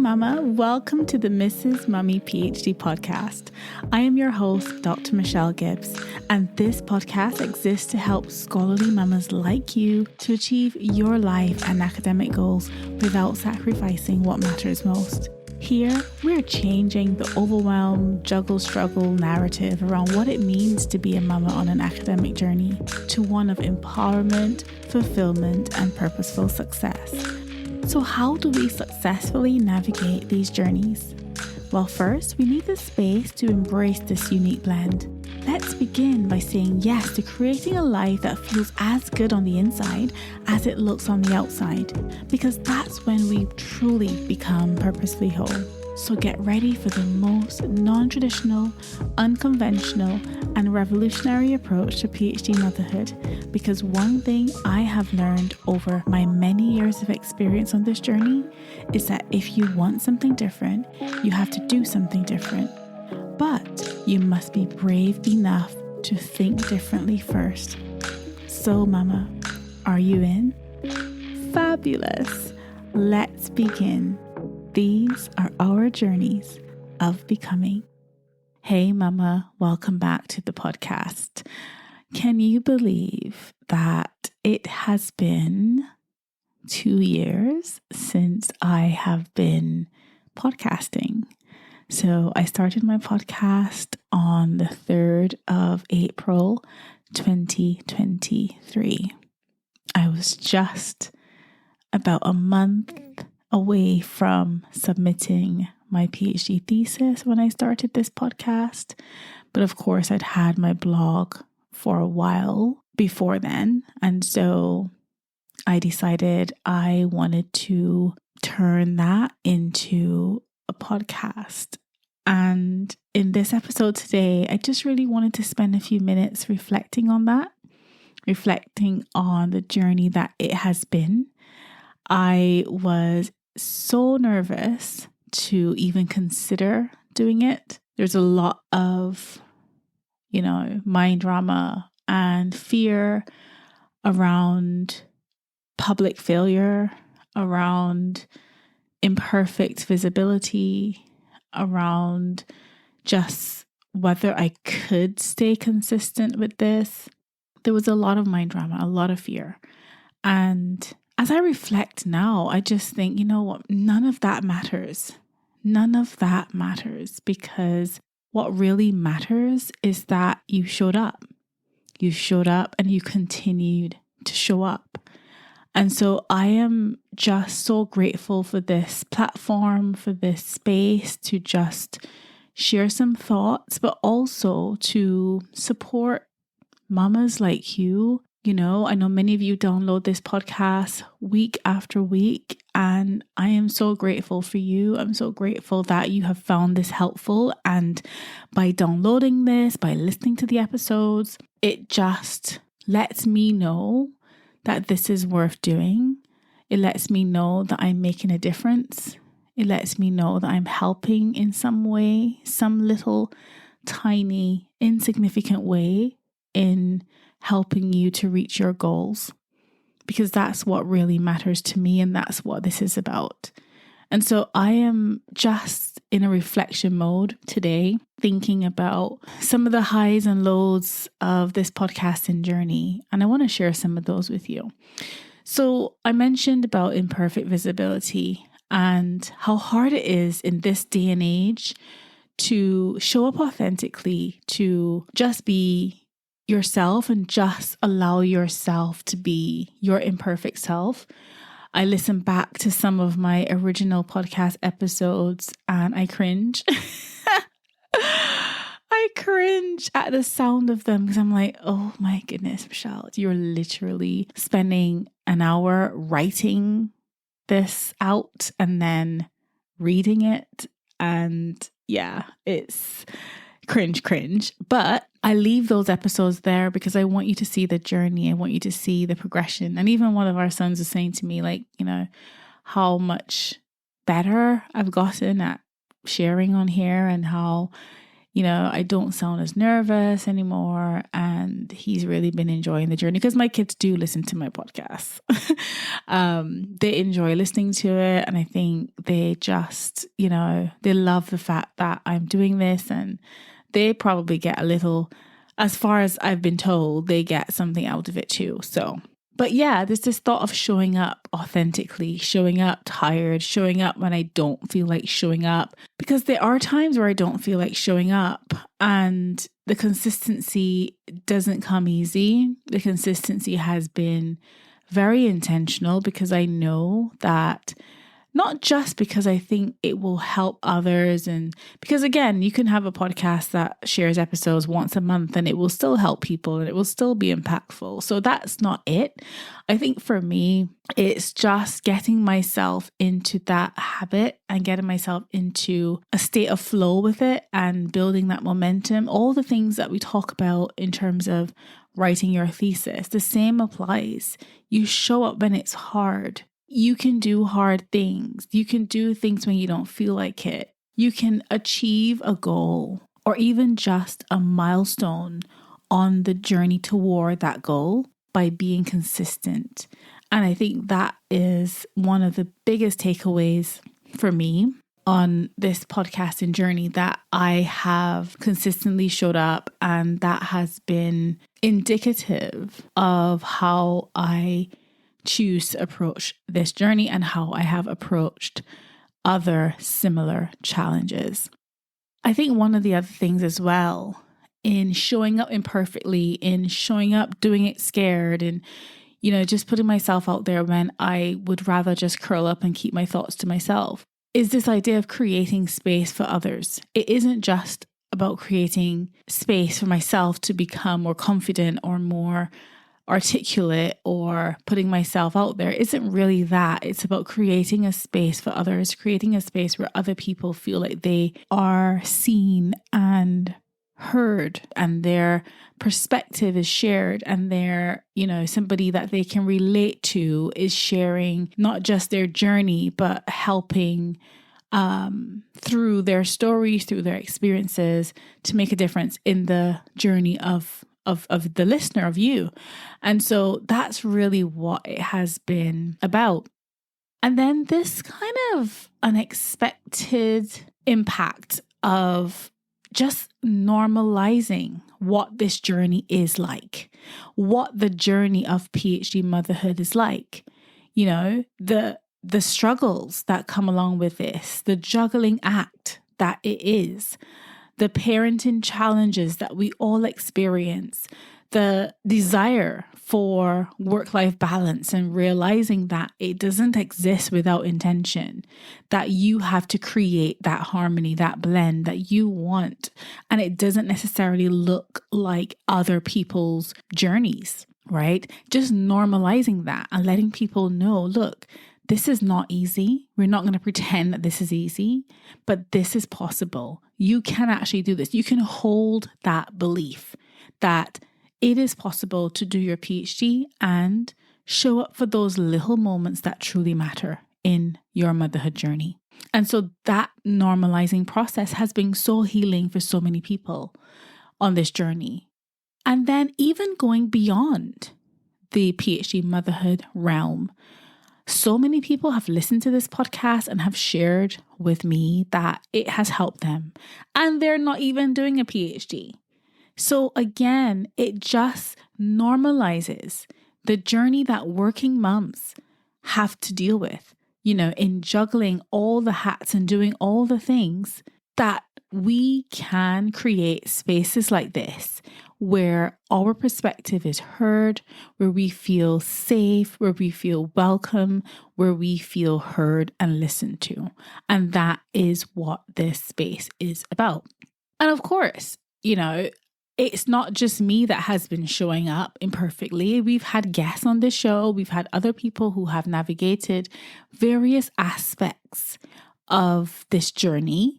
Mama, welcome to the Mrs. Mummy PhD podcast. I am your host, Dr. Michelle Gibbs, and this podcast exists to help scholarly mamas like you to achieve your life and academic goals without sacrificing what matters most. Here, we're changing the overwhelm, juggle, struggle narrative around what it means to be a mama on an academic journey to one of empowerment, fulfillment, and purposeful success. So how do we successfully navigate these journeys? Well, first, we need the space to embrace this unique blend. Let's begin by saying yes to creating a life that feels as good on the inside as it looks on the outside, because that's when we truly become purposefully whole. So get ready for the most non-traditional, unconventional, and revolutionary approach to PhD motherhood, because one thing I have learned over my many years of experience on this journey is that if you want something different, you have to do something different. But you must be brave enough to think differently first. So, Mama, are you in? Fabulous! Let's begin. These are our journeys of becoming. Hey, Mama, welcome back to the podcast. Can you believe that it has been 2 years since I have been podcasting? So I started my podcast on the 3rd of April, 2023. I was just about a month away from submitting my PhD thesis when I started this podcast. But of course, I'd had my blog for a while before then. And so I decided I wanted to turn that into a podcast. And in this episode today, I just really wanted to spend a few minutes reflecting on that, reflecting on the journey that it has been. I was so nervous to even consider doing it. There's a lot of, mind drama and fear around public failure, around imperfect visibility, around just whether I could stay consistent with this. There was a lot of mind drama, a lot of fear. And as I reflect now, I just think, you know what? None of that matters. None of that matters, because what really matters is that you showed up. You showed up and you continued to show up. And so I am just so grateful for this platform, for this space to just share some thoughts, but also to support mamas like you. I know many of you download this podcast week after week, and I am so grateful for you. I'm so grateful that you have found this helpful. And by downloading this, by listening to the episodes, it just lets me know that this is worth doing. It lets me know that I'm making a difference. It lets me know that I'm helping in some way, some little tiny, insignificant way in helping you to reach your goals, because that's what really matters to me, and that's what this is about. And so I am just in a reflection mode today, thinking about some of the highs and lows of this podcasting journey. And I want to share some of those with you. So I mentioned about imperfect visibility and how hard it is in this day and age to show up authentically, to just be yourself and just allow yourself to be your imperfect self. I listen back to some of my original podcast episodes and I cringe. I cringe at the sound of them because I'm like, oh my goodness, Michelle, you're literally spending an hour writing this out and then reading it. And yeah, it's cringe. But I leave those episodes there because I want you to see the journey. I want you to see the progression. And even one of our sons was saying to me, like, how much better I've gotten at sharing on here, and how I don't sound as nervous anymore. And he's really been enjoying the journey because my kids do listen to my podcasts. They enjoy listening to it. And I think they just, they love the fact that I'm doing this, and they probably get a little, as far as I've been told, they get something out of it too. So, but yeah, there's this thought of showing up authentically, showing up tired, showing up when I don't feel like showing up, because there are times where I don't feel like showing up, and the consistency doesn't come easy. The consistency has been very intentional because I know that, not just because I think it will help others, and because again, you can have a podcast that shares episodes once a month and it will still help people and it will still be impactful. So that's not it. I think for me, it's just getting myself into that habit and getting myself into a state of flow with it and building that momentum. All the things that we talk about in terms of writing your thesis, the same applies. You show up when it's hard. You can do hard things. You can do things when you don't feel like it. You can achieve a goal or even just a milestone on the journey toward that goal by being consistent. And I think that is one of the biggest takeaways for me on this podcasting journey, that I have consistently showed up, and that has been indicative of how I choose to approach this journey and how I have approached other similar challenges. I think one of the other things as well, in showing up imperfectly, in showing up doing it scared, and just putting myself out there when I would rather just curl up and keep my thoughts to myself, is this idea of creating space for others. It isn't just about creating space for myself to become more confident or more articulate or putting myself out there. It isn't really that. It's about creating a space for others, creating a space where other people feel like they are seen and heard, and their perspective is shared, and they're, somebody that they can relate to is sharing not just their journey, but helping through their stories, through their experiences, to make a difference in the journey of the listener, of you. And so that's really what it has been about. And then this kind of unexpected impact of just normalizing what this journey is like, what the journey of PhD motherhood is like, the struggles that come along with this, the juggling act that it is, the parenting challenges that we all experience, the desire for work-life balance, and realizing that it doesn't exist without intention, that you have to create that harmony, that blend that you want, and it doesn't necessarily look like other people's journeys, right? Just normalizing that and letting people know, look, this is not easy. We're not going to pretend that this is easy, but this is possible. You can actually do this. You can hold that belief that it is possible to do your PhD and show up for those little moments that truly matter in your motherhood journey. And so that normalizing process has been so healing for so many people on this journey. And then even going beyond the PhD motherhood realm, so many people have listened to this podcast and have shared with me that it has helped them, and they're not even doing a PhD. So again, it just normalizes the journey that working moms have to deal with, in juggling all the hats and doing all the things, that we can create spaces like this where our perspective is heard, where we feel safe, where we feel welcome, where we feel heard and listened to. And that is what this space is about. And of course, it's not just me that has been showing up imperfectly. We've had guests on this show. We've had other people who have navigated various aspects of this journey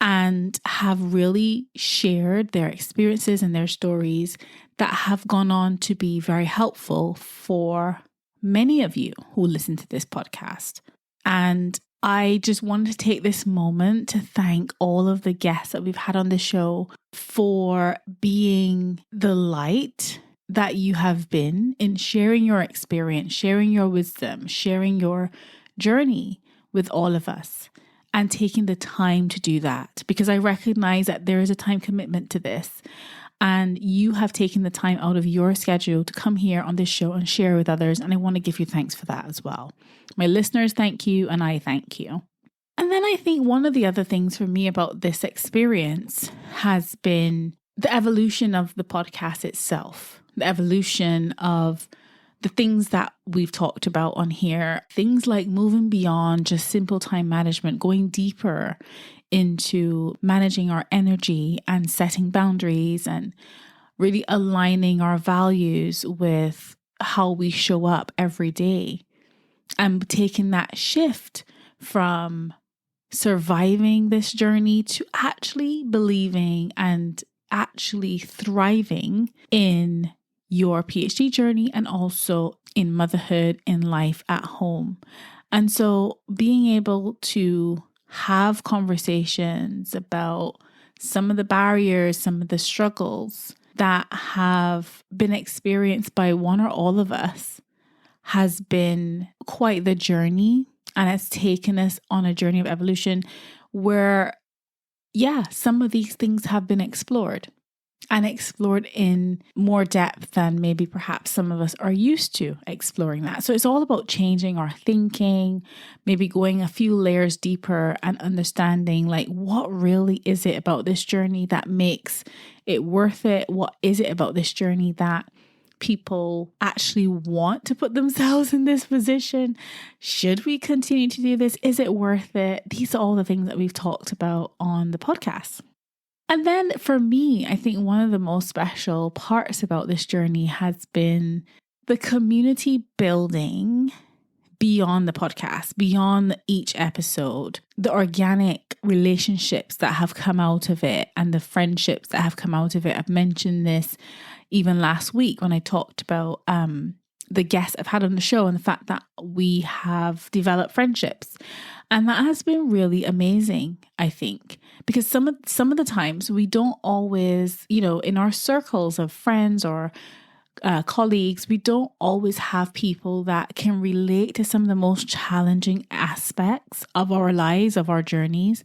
and have really shared their experiences and their stories that have gone on to be very helpful for many of you who listen to this podcast. And I just wanted to take this moment to thank all of the guests that we've had on the show for being the light that you have been in sharing your experience, sharing your wisdom, sharing your journey with all of us, and taking the time to do that, because I recognize that there is a time commitment to this. And you have taken the time out of your schedule to come here on this show and share with others. And I want to give you thanks for that as well. My listeners, thank you. And I thank you. And then I think one of the other things for me about this experience has been the evolution of the podcast itself, the evolution of the things that we've talked about on here, things like moving beyond just simple time management, going deeper into managing our energy and setting boundaries and really aligning our values with how we show up every day, and taking that shift from surviving this journey to actually believing and actually thriving in your PhD journey and also in motherhood, in life at home. And so being able to have conversations about some of the barriers, some of the struggles that have been experienced by one or all of us has been quite the journey. And it's taken us on a journey of evolution where, some of these things have been explored and explored in more depth than maybe perhaps some of us are used to exploring that. So it's all about changing our thinking, maybe going a few layers deeper and understanding like what really is it about this journey that makes it worth it? What is it about this journey that people actually want to put themselves in this position? Should we continue to do this? Is it worth it? These are all the things that we've talked about on the podcast. And then for me, I think one of the most special parts about this journey has been the community building beyond the podcast, beyond each episode, the organic relationships that have come out of it and the friendships that have come out of it. I've mentioned this even last week when I talked about the guests I've had on the show and the fact that we have developed friendships. And that has been really amazing, I think, because some of the times we don't always, in our circles of friends or colleagues, we don't always have people that can relate to some of the most challenging aspects of our lives, of our journeys.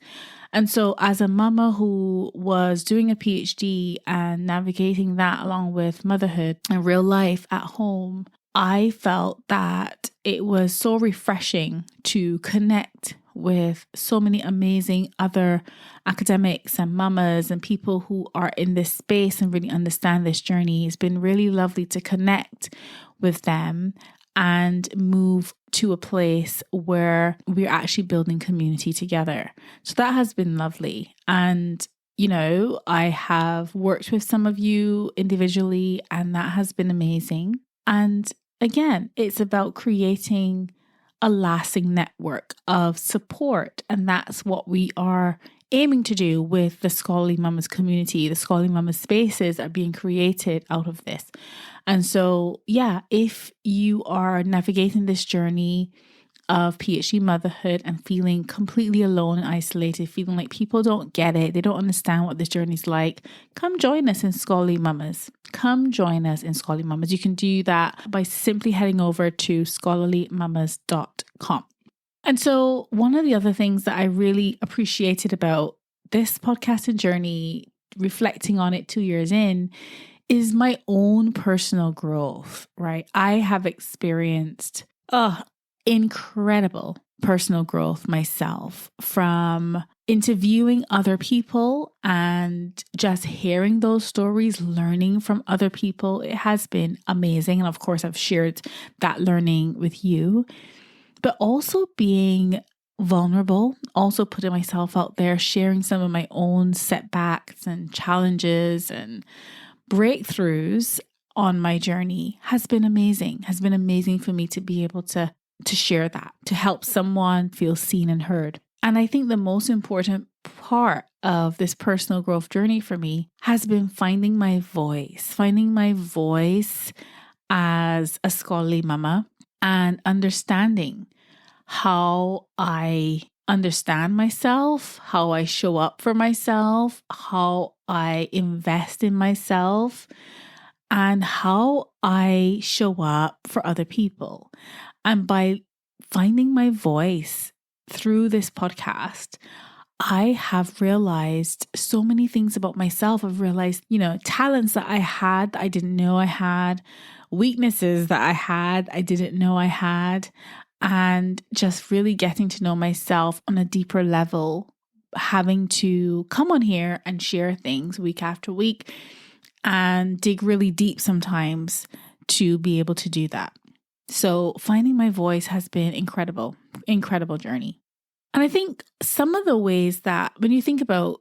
And so as a mama who was doing a PhD and navigating that along with motherhood and real life at home, I felt that it was so refreshing to connect with so many amazing other academics and mamas and people who are in this space and really understand this journey. It's been really lovely to connect with them and move to a place where we're actually building community together. So that has been lovely. And I have worked with some of you individually, and that has been amazing. And again, it's about creating a lasting network of support. And that's what we are aiming to do with the Scholarly Mamas community. The Scholarly Mamas spaces are being created out of this. And so, if you are navigating this journey of PhD motherhood and feeling completely alone and isolated, feeling like people don't get it, they don't understand what this journey is like, come join us in Scholarly Mamas. Come join us in Scholarly Mamas. You can do that by simply heading over to scholarlymamas.com. And so one of the other things that I really appreciated about this podcasting journey, reflecting on it 2 years in, is my own personal growth, right? I have experienced incredible personal growth myself from interviewing other people and just hearing those stories, learning from other people. It has been amazing. And of course, I've shared that learning with you, but also being vulnerable, also putting myself out there, sharing some of my own setbacks and challenges and breakthroughs on my journey has been amazing for me to be able to share that, to help someone feel seen and heard. And I think the most important part of this personal growth journey for me has been finding my voice as a scholarly mama and understanding how I understand myself, how I show up for myself, how I invest in myself, and how I show up for other people. And by finding my voice through this podcast, I have realized so many things about myself. I've realized, talents that I had that I didn't know I had, weaknesses that I didn't know I had, and just really getting to know myself on a deeper level, having to come on here and share things week after week and dig really deep sometimes to be able to do that. So finding my voice has been incredible journey. And I think some of the ways that when you think about,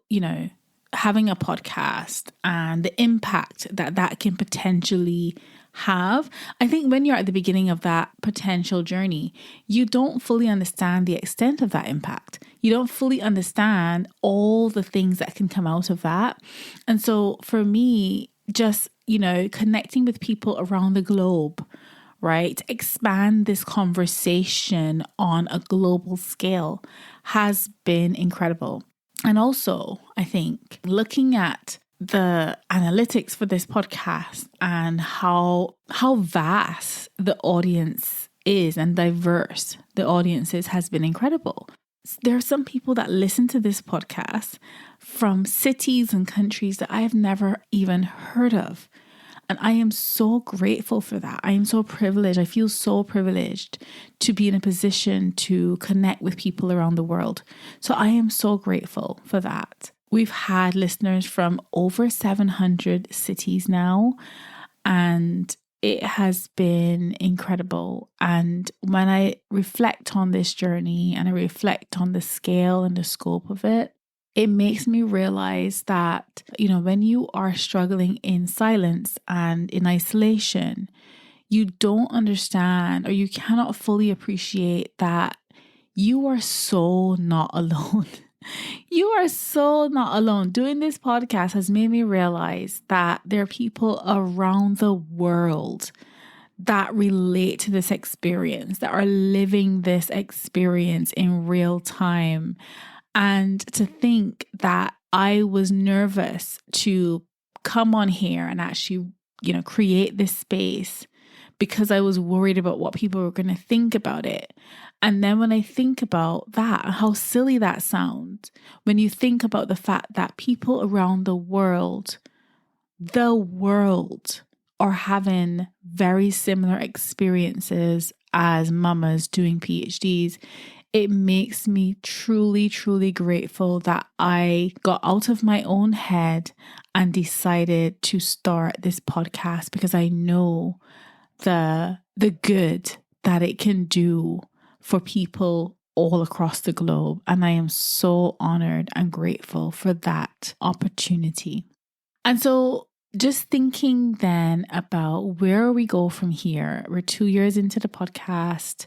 having a podcast and the impact that can potentially have, I think when you're at the beginning of that potential journey, you don't fully understand the extent of that impact. You don't fully understand all the things that can come out of that. And so for me, just, connecting with people around the globe, right? Expand this conversation on a global scale has been incredible. And also, I think looking at the analytics for this podcast and how vast the audience is and diverse the audience is has been incredible. There are some people that listen to this podcast from cities and countries that I have never even heard of. And I am so grateful for that. I am so privileged. I feel so privileged to be in a position to connect with people around the world. So I am so grateful for that. We've had listeners from over 700 cities now, and it has been incredible. And when I reflect on this journey and I reflect on the scale and the scope of it, it makes me realize that, when you are struggling in silence and in isolation, you don't understand or you cannot fully appreciate that you are so not alone. You are so not alone. Doing this podcast has made me realize that there are people around the world that relate to this experience, that are living this experience in real time. And to think that I was nervous to come on here and actually, create this space because I was worried about what people were going to think about it. And then when I think about that, how silly that sounds, when you think about the fact that people around the world are having very similar experiences as mamas doing PhDs, it makes me truly, truly grateful that I got out of my own head and decided to start this podcast, because I know the good that it can do for people all across the globe. And I am so honored and grateful for that opportunity. And so just thinking then about where we go from here. We're 2 years into the podcast.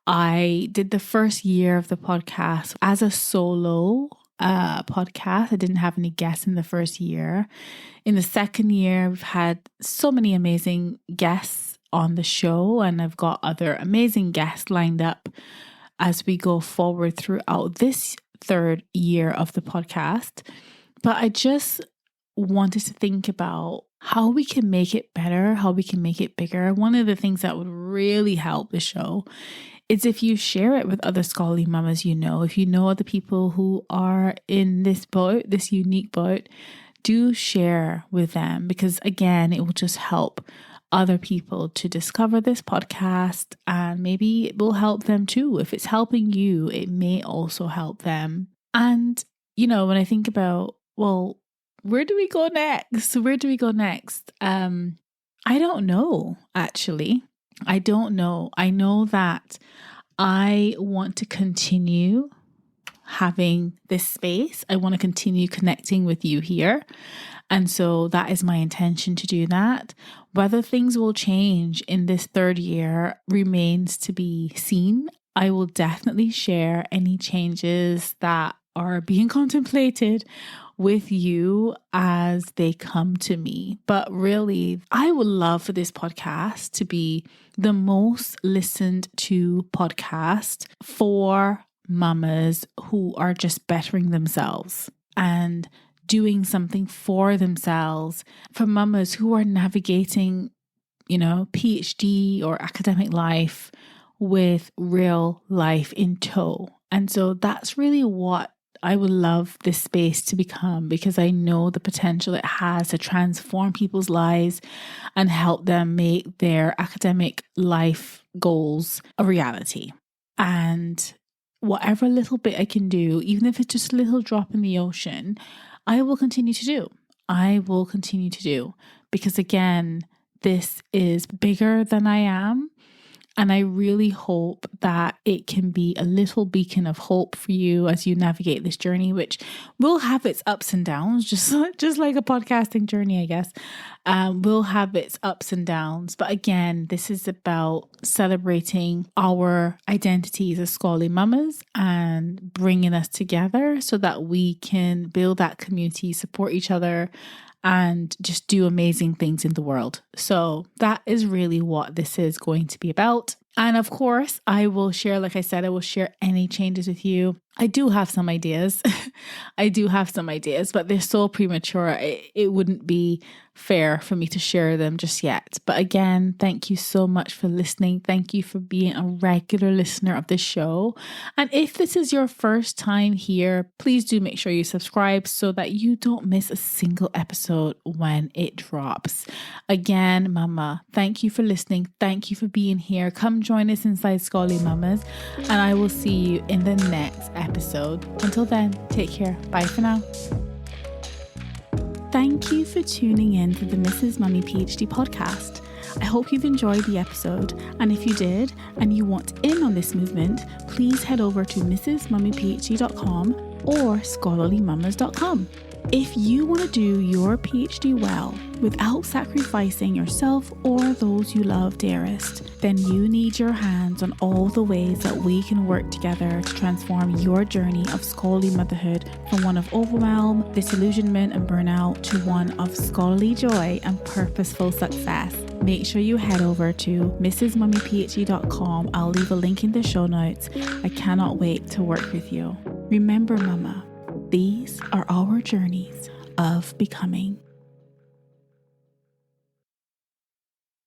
I did the first year of the podcast as a solo podcast. I didn't have any guests in the first year. In the second year, we've had so many amazing guests on the show, and I've got other amazing guests lined up as we go forward throughout this third year of the podcast. But I just wanted to think about how we can make it better, how we can make it bigger. One of the things that would really help the show is if you share it with other scholarly mamas if you know other people who are in this boat, this unique boat, do share with them, because again, it will just help other people to discover this podcast, and maybe it will help them too. If it's helping you, it may also help them. And, when I think about, well, where do we go next? I don't know, actually. I don't know. I know that I want to continue having this space. I want to continue connecting with you here. And so that is my intention to do that. Whether things will change in this third year remains to be seen. I will definitely share any changes that are being contemplated with you as they come to me. But really, I would love for this podcast to be the most listened to podcast for mamas who are just bettering themselves and doing something for themselves, for mamas who are navigating, PhD or academic life with real life in tow. And so that's really what I would love this space to become, because I know the potential it has to transform people's lives and help them make their academic life goals a reality. And whatever little bit I can do, even if it's just a little drop in the ocean, I will continue to do. Because again, this is bigger than I am. And I really hope that it can be a little beacon of hope for you as you navigate this journey, which will have its ups and downs, just like a podcasting journey, I guess. Will have its ups and downs. But again, this is about celebrating our identities as scholarly mamas and bringing us together so that we can build that community, support each other, and just do amazing things in the world. So that is really what this is going to be about. And of course, I will share, like I said, I will share any changes with you. I do have some ideas. But they're so premature. It wouldn't be fair for me to share them just yet. But again, thank you so much for listening. Thank you for being a regular listener of this show. And if this is your first time here, please do make sure you subscribe so that you don't miss a single episode when it drops. Again, Mama, thank you for listening. Thank you for being here. Come join us inside Scholarly Mamas, and I will see you in the next episode. Until then, take care. Bye for now. Thank you for tuning in to the Mrs. Mummy PhD podcast. I hope you've enjoyed the episode, and if you did and you want in on this movement, please head over to mrsmummyphd.com or scholarlymamas.com. If you want to do your PhD well without sacrificing yourself or those you love dearest, then you need your hands on all the ways that we can work together to transform your journey of scholarly motherhood from one of overwhelm, disillusionment and burnout to one of scholarly joy and purposeful success. Make sure you head over to mrsmummyphd.com. I'll leave a link in the show notes. I cannot wait to work with you. Remember, Mama, these are our journeys of becoming.